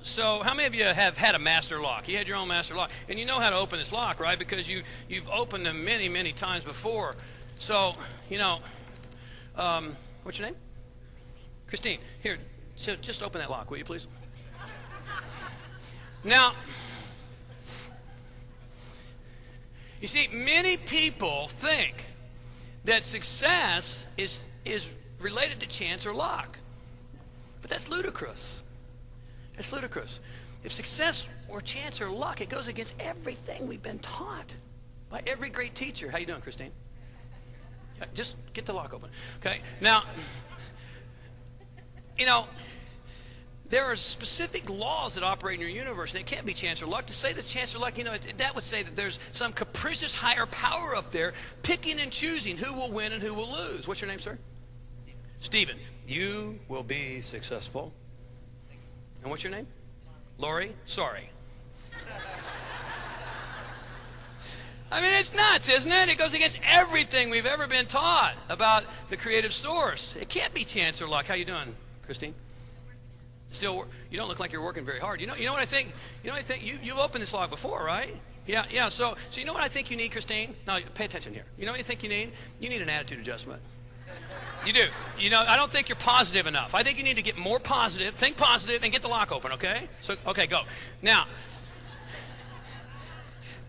So how many of you have had a master lock? You had your own master lock, and you know how to open this lock, right? Because you've opened them many, many times before. So, what's your name? Christine. Here, so just open that lock, will you please? Now, you see, many people think that success is related to chance or luck, but that's ludicrous. It's ludicrous. If success or chance or luck, it goes against everything we've been taught by every great teacher. How you doing, Christine? Just get the lock open. Okay. Now, there are specific laws that operate in your universe, and it can't be chance or luck. To say that chance or luck, that would say that there's some capricious higher power up there picking and choosing who will win and who will lose. What's your name, sir? Stephen. You will be successful. And what's your name? Lori? Sorry. I mean, it's nuts, isn't it? It goes against everything we've ever been taught about the creative source. It can't be chance or luck. How you doing, Christine? Still, you don't look like you're working very hard. You know what I think? You've opened this log before, right? Yeah. So you know what I think you need, Christine? No, pay attention here. You know what you think you need? You need an attitude adjustment. You do. I don't think you're positive enough. I think you need to get more positive, think positive, and get the lock open, okay? So, okay, go. Now,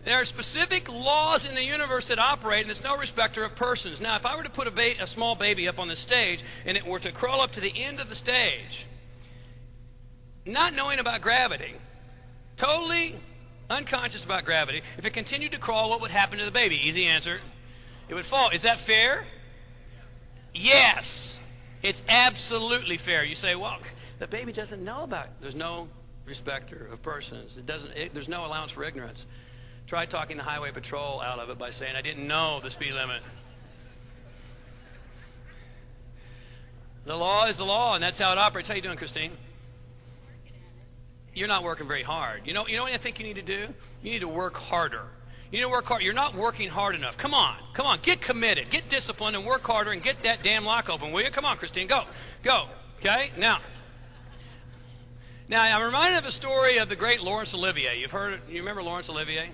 there are specific laws in the universe that operate, and it's no respecter of persons. Now, if I were to put a small baby up on the stage, and it were to crawl up to the end of the stage, not knowing about gravity, totally unconscious about gravity, if it continued to crawl, what would happen to the baby? Easy answer. It would fall. Is that fair? Yes, it's absolutely fair. You say, well, the baby doesn't know about it. There's no respecter of persons. There's no allowance for ignorance. Try talking the highway patrol out of it by saying, I didn't know the speed limit. The law is the law, and that's how it operates. How you doing, Christine? You're not working very hard. You know what I think you need to do? You need to work harder. You need to work hard. You're not working hard enough. Come on. Get committed. Get disciplined and work harder and get that damn lock open, will you? Come on, Christine. Go. Okay? Now, I'm reminded of a story of the great Laurence Olivier. You remember Laurence Olivier?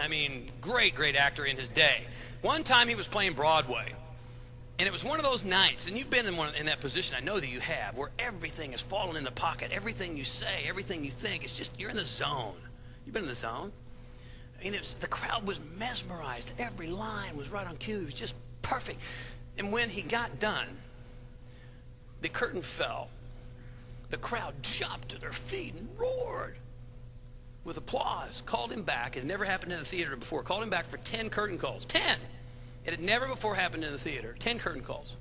I mean, great actor in his day. One time he was playing Broadway, and it was one of those nights, and you've been in that position, I know that you have, where everything is falling in the pocket. Everything you say, everything you think, it's just, you're in the zone. You've been in the zone? I mean, the crowd was mesmerized. Every line was right on cue. It was just perfect. And when he got done, the curtain fell. The crowd jumped to their feet and roared with applause. Called him back. It had never happened in the theater before. Called him back for 10 curtain calls. 10! It had never before happened in the theater. 10 curtain calls.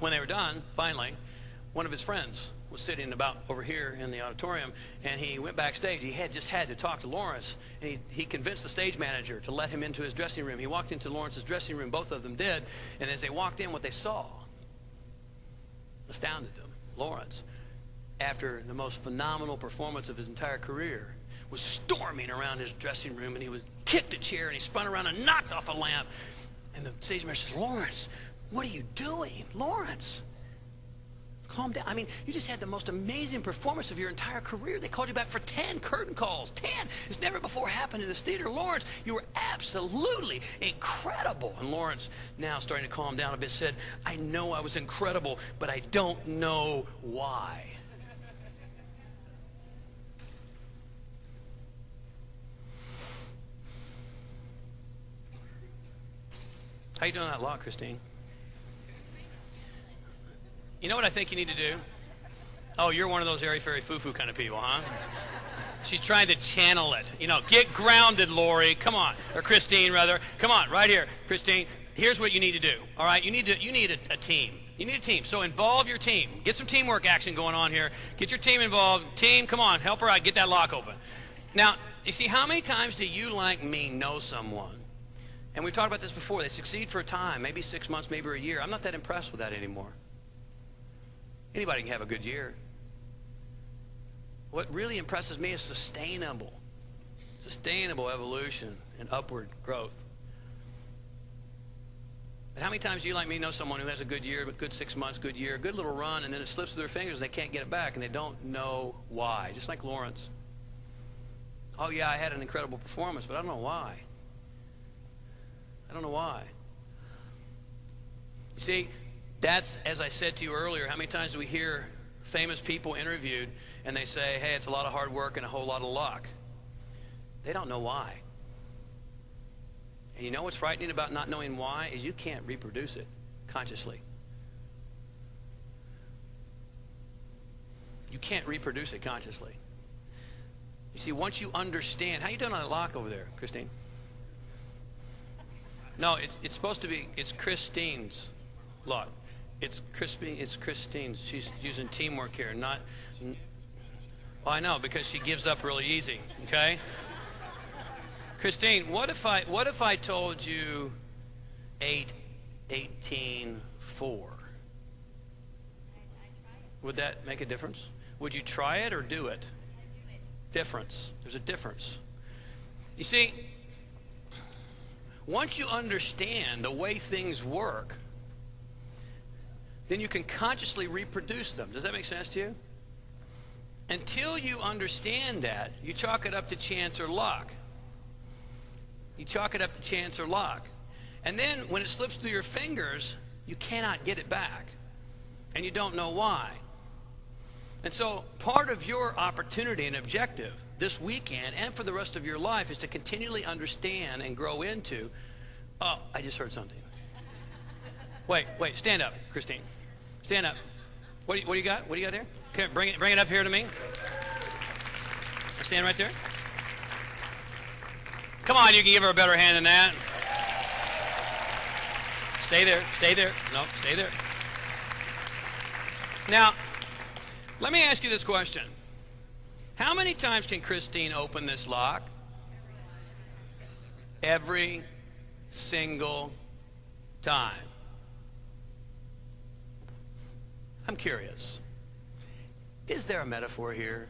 When they were done, finally, one of his friends was sitting about over here in the auditorium, and he went backstage. He had just had to talk to Laurence, and he convinced the stage manager to let him into his dressing room. He walked into Laurence's dressing room. Both of them did, and as they walked in, what they saw astounded them. Laurence, after the most phenomenal performance of his entire career, was storming around his dressing room, and he kicked a chair, and he spun around and knocked off a lamp. And the stage manager says, Laurence, what are you doing? Laurence, calm down. I mean, you just had the most amazing performance of your entire career. They called you back for 10 curtain calls. 10! It's never before happened in this theater. Laurence, you were absolutely incredible. And Laurence, now starting to calm down a bit, said, I know I was incredible, but I don't know why. How you doing on that lock, Christine? You know what I think you need to do? Oh, you're one of those airy-fairy foo-foo kind of people, huh? She's trying to channel it. Get grounded, Lori. Come on. Or Christine, rather. Come on, right here. Christine, here's what you need to do. All right? You need a team. You need a team. So involve your team. Get some teamwork action going on here. Get your team involved. Team, come on. Help her out. Get that lock open. Now, you see, how many times do you, like me, know someone? And we've talked about this before. They succeed for a time, maybe 6 months, maybe a year. I'm not that impressed with that anymore. Anybody can have a good year. What really impresses me is sustainable evolution and upward growth. But how many times do you, like me, know someone who has a good year, a good 6 months, good year, a good little run, and then it slips through their fingers and they can't get it back, and they don't know why? Just like Lawrence. Oh, yeah, I had an incredible performance, but I don't know why. I don't know why. You see, that's, as I said to you earlier, how many times do we hear famous people interviewed and they say, hey, it's a lot of hard work and a whole lot of luck? They don't know why. And you know what's frightening about not knowing why is you can't reproduce it consciously. You can't reproduce it consciously. You see, once you understand, how you doing on that lock over there, Christine? No, it's supposed to be, it's Christine's lock. It's Christine's. She's using teamwork here, not, well, I know, because she gives up really easy, okay? Christine, what if I told you 8-18-4? Would that make a difference? Would you try it or do it? Difference. There's a difference. You see, once you understand the way things work, then you can consciously reproduce them. Does that make sense to you? Until you understand that, you chalk it up to chance or luck. You chalk it up to chance or luck. And then when it slips through your fingers, you cannot get it back. And you don't know why. And so part of your opportunity and objective this weekend and for the rest of your life is to continually understand and grow into, oh, I just heard something. Wait, stand up, Christine. Stand up. What do you got? What do you got there? Okay, bring it up here to me. Stand right there. Come on, you can give her a better hand than that. Stay there. No, stay there. Now, let me ask you this question. How many times can Christine open this lock? Every single time. I'm curious. Is there a metaphor here?